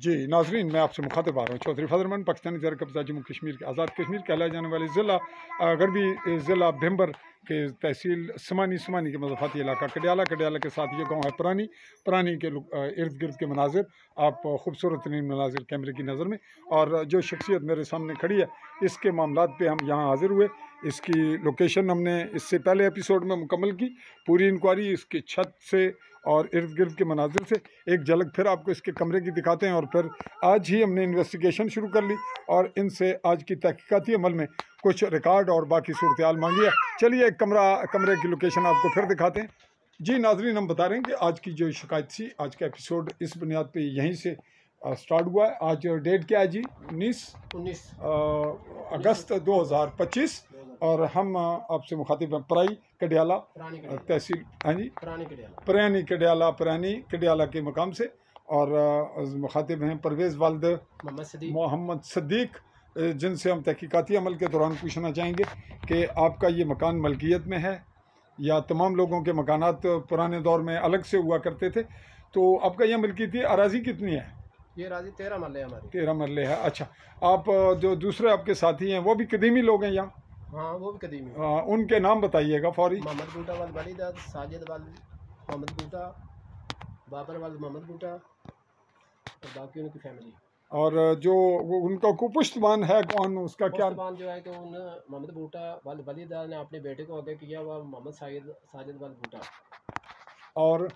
जी नाजरीन, मैं आपसे मुखातिब आ रहा हूँ चौधरी फजलमंद, पाकिस्तानी ज़र कब्ज़ा जम्मू कश्मीर के आज़ाद कश्मीर कहलाए जाने वाले ज़िला गरबी ज़िला भिम्बर के तहसील समानी के मज़ाफ़ाती इलाका कडियाला के साथ ये गांव है पुरानी के इर्द गिर्द के मनाजिर आप खूबसूरत तरीन मनाजिर कैमरे की नज़र में। और जो शख्सियत मेरे सामने खड़ी है इसके मामलात पे हम यहाँ हाज़िर हुए। इसकी लोकेशन हमने इससे पहले एपिसोड में मुकम्मल की, पूरी इंक्वायरी इसकी छत से और इर्द गिर्द के मनाजिर से। एक झलक फिर आपको इसके कमरे की दिखाते हैं और फिर आज ही हमने इन्वेस्टिगेशन शुरू कर ली और इनसे आज की तहकीकाती अमल में कुछ रिकॉर्ड और बाकी सूरत मांगी है। चलिए एक कमरे की लोकेशन आपको फिर दिखाते हैं। जी नाजरीन, हम बता रहे हैं कि आज की जो शिकायत थी, आज का एपिसोड इस बुनियाद पे यहीं से स्टार्ट हुआ है। आज डेट क्या है जी? 19 अगस्त 2025 और हम आपसे मुखातिब हैं पराई कडियाला तहसील, हाँ जी, पुरानी कडियाला के मकाम से। और मुखातिब हैं परवेज़ वालिद मोहम्मद सदीक, जिनसे हम तहकीकाती अमल के दौरान पूछना चाहेंगे कि आपका ये मकान मलकियत में है या तमाम लोगों के मकानात पुराने दौर में अलग से हुआ करते थे, तो आपका यह मलकियती अराजी कितनी है? ये राजी 13 मरले है हमारी। 13 मरले है। अच्छा, आप जो दूसरे आपके साथी हैं वो भी कदीमी लोग हैं यहाँ? हाँ, वो भी कदीमी। उनके नाम बताइएगा फौरी। मोहम्मद बूटा वाल बलीदाद, साजिद वाल मोहम्मद बूटा, बाबर वाल मोहम्मद बूटा और बाकी उनकी फैमिली। और जो उनका कुपुष्तवान है कौन, उसका क्या? जो है कि उन मोहम्मद बूटा वाल बलीदाद ने अपने बेटे को आगे किया हुआ मोहम्मद साजिद वाल बूटा और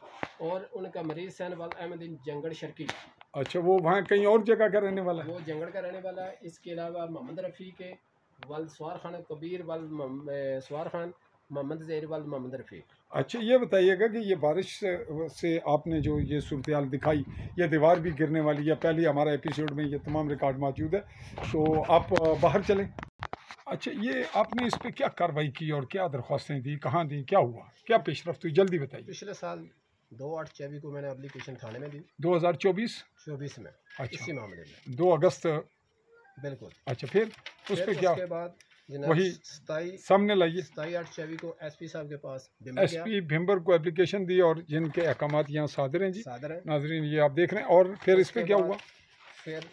उनका मरीज सैन वाल अहमद जंगड़ शर्की। अच्छा, वो वहाँ कहीं और जगह का रहने वाला है? वो जंगड़ का रहने वाला है। इसके अलावा मोहम्मद रफ़ी के वाल सवार खान कबीर वाल सवार खान मोहम्मद ज़हर वाल मोहम्मद रफ़ी। अच्छा, ये बताइएगा कि ये बारिश से आपने जो ये सूरत हाल दिखाई, ये दीवार भी गिरने वाली है, पहले हमारा एपिसोड में ये तमाम रिकॉर्ड मौजूद है, तो आप बाहर चलें। अच्छा, ये आपने इस पर क्या कार्रवाई की और क्या दरख्वास्तें दी, कहाँ दी, क्या हुआ, क्या पेशरफ्त हुई, जल्दी बताइए। पिछले साल 2/8/24 को मैंने एप्लीकेशन थाने में दी। 2024 में? अच्छा, इसी मामले में 2 अगस्त, बिल्कुल। अच्छा, फिर उस पर क्या? उसके बाद वही 27 सामने लाइए। 27/8/24 को एसपी साहब के पास एसपी भिम्बर को एप्लीकेशन दी और जिनके अहकामात यहाँ सादर हैं जी, सादर हैं नाजरीन, ये आप देख रहे हैं। और फिर इस पर क्या हुआ? फिर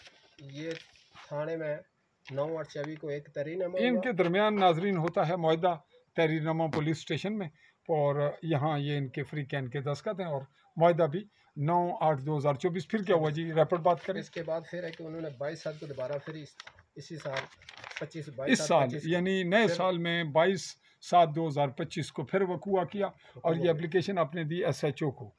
ये थाने में 9/8/24 को एक तहरीरनामा इनके दरमियान नाजरीन होता है मुआहदा तहरीरनामा पुलिस स्टेशन में, और यहाँ ये इनके फ्री कैन के दस्तखत हैं और मुआहदा भी 9/8/2024। फिर क्या हुआ जी, रैपिड बात करें। इसके बाद फिर है कि उन्होंने 22/7 को दोबारा फिर इसी साल 25 इस साल यानी नए साल में 22/7/2025 को फिर वकूआ किया और ये एप्लीकेशन आपने दी SHO को।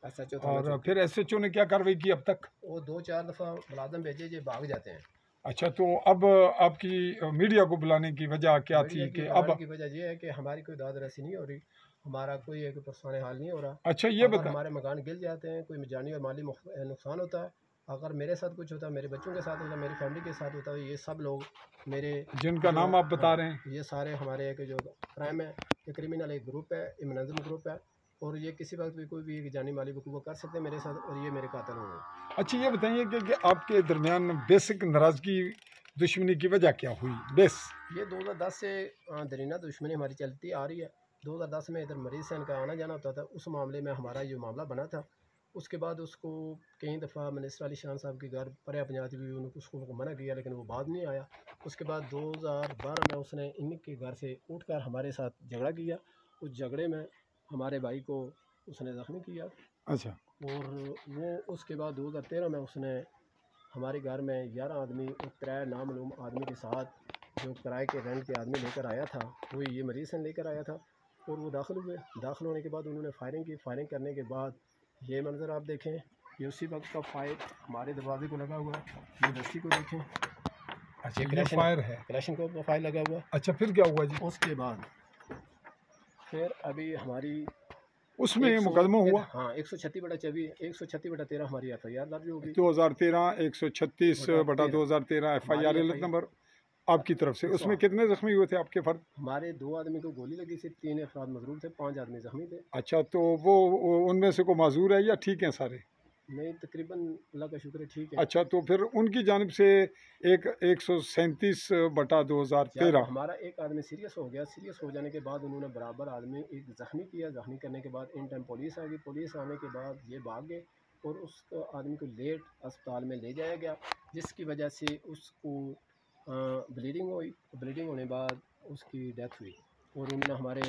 और फिर SHO ने क्या कार्रवाई की अब तक? वो 2-4 दफ़ा मुलाजम भेजे, ये भाग जाते हैं। अच्छा, तो अब आपकी मीडिया को बुलाने की वजह क्या थी? कि अब की वजह ये है कि हमारी कोई दाद रसी नहीं हो रही, हमारा कोई एक पुरसाने हाल नहीं हो रहा। अच्छा, ये बता, हमारे मकान गिर जाते हैं, कोई जानी और माली नुकसान होता है, अगर मेरे साथ कुछ होता है, मेरे बच्चों के साथ होता है, मेरी फैमिली के साथ होता है, ये सब लोग मेरे जिनका नाम आप बता रहे हैं, ये सारे हमारे एक जो क्राइम है, ये क्रिमिनल एक ग्रुप है, ये मुनज़्ज़म ग्रुप है और ये किसी वक्त भी कोई भी जानी माली वकूआ कर सकते हैं मेरे साथ और ये मेरे कातिल होंगे। अच्छा, ये बताइए कि आपके दरमियान बेसिक नाराज़गी दुश्मनी की वजह क्या हुई? बेस ये 2010 से दरीना दुश्मनी हमारी चलती आ रही है। 2010 में इधर मरीज से इनका आना जाना होता था, उस मामले में हमारा जो मामला बना था, उसके बाद उसको कई दफ़ा मिनिस्टर अली शान साहब के घर पर पंजाबी भी उसको मना किया, लेकिन वो बाद नहीं आया। उसके बाद 2012 में उसने इनके घर से उठकर हमारे साथ झगड़ा किया, उस झगड़े में हमारे भाई को उसने ज़ख्मी किया। अच्छा, और वो उसके बाद 2013 में उसने हमारे घर में 11 आदमी और 3 नामालूम आदमी के साथ जो किराए के रेंट के आदमी लेकर आया था, वो ये मरीज से लेकर आया था और वो दाखिल हुए। दाखिल होने के बाद उन्होंने फायरिंग की। फायरिंग करने के बाद ये मंजर आप देखें, ये उसी वक्त का फायर हमारे दरवाजे को लगा हुआ है, ये दस्ती को देखें। अच्छा, ये फायर है, क्लैशन को फायर लगा हुआ। अच्छा, फिर क्या हुआ जी? उसके बाद फिर अभी हमारी उसमें मुकदमा हुआ। हाँ, 136/24 136/13 हमारी FIR दर्ज होगी। 2013 136/2013 FIR नंबर आपकी तरफ से। उसमें कितने जख्मी हुए थे आपके फर्द? हमारे 2 आदमी को गोली लगी थी, 3 अफराद मजरूर थे, 5 आदमी जख्मी थे। अच्छा, तो वो उनमें से को माजूर है या ठीक हैं सारे? नहीं, तकरीबन अल्लाह का शुक्र है, ठीक है। अच्छा, तो फिर उनकी जानिब से एक 137/2013 हमारा एक आदमी सीरियस हो गया। सीरियस हो जाने के बाद उन्होंने बराबर आदमी एक ज़ख्मी किया। ज़ख्मी करने के बाद इन टाइम पुलिस आ गई। पुलिस आने के बाद ये भाग गए और उस आदमी को लेट अस्पताल में ले जाया गया, जिसकी वजह से उसको ब्लीडिंग हुई। ब्लीडिंग होने बाद उसकी डेथ हुई और उन्होंने हमारे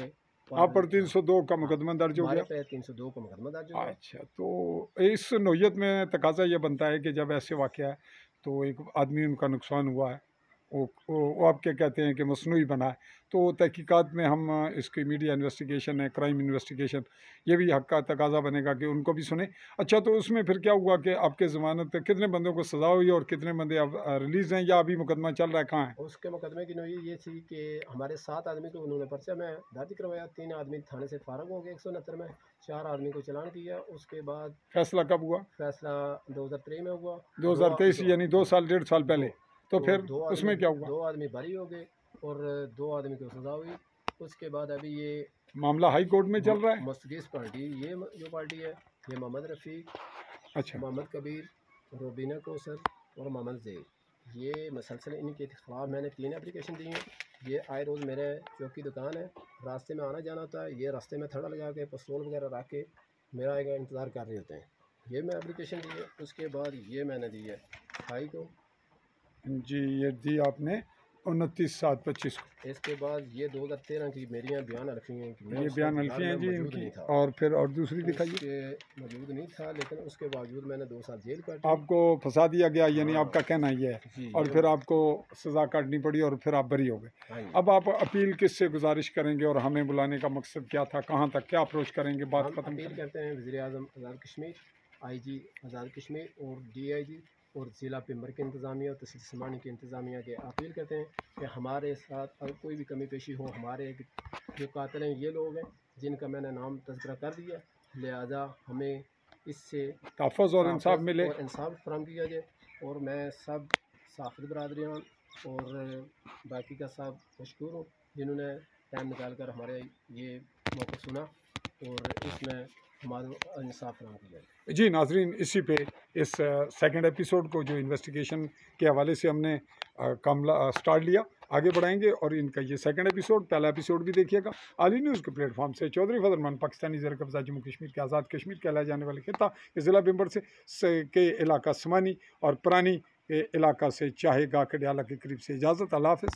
आप पर 302 का मुकदमा दर्ज हो हमारे गया। पे 302 का मुकदमा दर्ज हो गया। अच्छा, तो इस नौयत में तकाजा ये बनता है कि जब ऐसे वाक़या है तो एक आदमी उनका नुकसान हुआ है, वो आप क्या कहते हैं कि मसनूई बना है, तो तहकीकात में हम इसकी मीडिया इन्वेस्टिगेशन है, क्राइम इन्वेस्टिगेशन, ये भी हक़ का तकाजा बनेगा कि उनको भी सुने। अच्छा, तो उसमें फिर क्या हुआ कि आपके ज़मानत कितने बंदों को सज़ा हुई और कितने बंदे अब रिलीज़ हैं या अभी मुकदमा चल रहा है, कहाँ है? उसके मुकदमे की नौई ये थी कि हमारे 7 आदमी को उन्होंने पर्चा में दर्ज करवाया, 3 आदमी थाने से फारग हो गए 169 में, 4 आदमी को चालान किया। उसके बाद फैसला कब हुआ? फैसला 2023 में हुआ, 2023 यानी 2 साल 1.5 साल पहले। तो फिर उसमें क्या हुआ? 2 आदमी बरी हो गए और 2 आदमी को सज़ा हुई। उसके बाद अभी ये मामला हाई कोर्ट में चल रहा है। मुस्तगीस पार्टी, ये जो पार्टी है, ये मोहम्मद रफ़ीक, अच्छा, मोहम्मद कबीर, रोबीना कौसर और मोहम्मद ज़ैद, ये मसलसल इनके खिलाफ मैंने 3 एप्लीकेशन दी हैं। ये आए रोज़ मेरे चौकी दुकान है, रास्ते में आना जाना होता है, ये रास्ते में थड़ा लगा के पिस्तौल वगैरह रख के मेरा एक इंतज़ार कर रहे होते हैं। ये मैं एप्लीकेशन दी है। उसके बाद ये मैंने दी है भाई को जी, ये दी आपने 29/7/25 को। इसके बाद ये 2013 की मेरियाँ बयान हल्फी हैं कि मैं ये उस बयान वक्त हल्फी घर हैं में जी मौजूद इनकी। नहीं था। और फिर और दूसरी दिखाइए। उसके मौजूद नहीं था, लेकिन उसके बावजूद मैंने 2 साल जेल काटी। आपको फंसा दिया गया, यानी हाँ। आपका कहना ये है। जी, और ये फिर आपको सज़ा काटनी पड़ी और फिर आप बरी हो गए। हाँ जी। अब आप अपील किससे गुजारिश करेंगे और हमें बुलाने का मकसद क्या था, कहाँ तक क्या अप्रोच करेंगे, बात हम ख़त्म अपील करें? करते हैं वज़ीर-ए-आज़म आज़ाद कश्मीर, आईजी आज़ाद कश्मीर और डीआईजी और ज़िला पिंबर की इंतज़ामिया और तहसील समानी की इंतज़ामिया के अपील करते हैं कि हमारे साथ अगर कोई भी कमी पेशी हो, हमारे जो कातिल हैं ये लोग हैं जिनका मैंने नाम तज़किरा कर दिया, लिहाजा हमें इससे तहफ़्फ़ुज़ और इंसाफ मिले। और इंसाफ फराहम किया जाए। और मैं सब साफ़िद बरादरियान और बाकी का सब मशकूर हूँ जिन्होंने टाइम निकाल कर हमारे ये मौक़िफ़ सुना और इसमें हमारा इंसाफ फराहम किया जाए। जी नाज़रीन, इसी पे इस सेकंड एपिसोड को जो इन्वेस्टिगेशन के हवाले से हमने काम स्टार्ट लिया, आगे बढ़ाएंगे। और इनका ये सेकंड एपिसोड, पहला एपिसोड भी देखिएगा। आली न्यूज़ के प्लेटफॉर्म से चौधरी फजल रहमान पाकिस्तानी ज़र कब्ज़ा जम्मू कश्मीर के आज़ाद कश्मीर कहलाए जाने वाले खिता के ज़िला बिम्बर से के इलाका समानी और पुरानी के इलाका से चाहे गा कडियाला के करीब से इजाज़त। अल्लाह हाफ़िज़।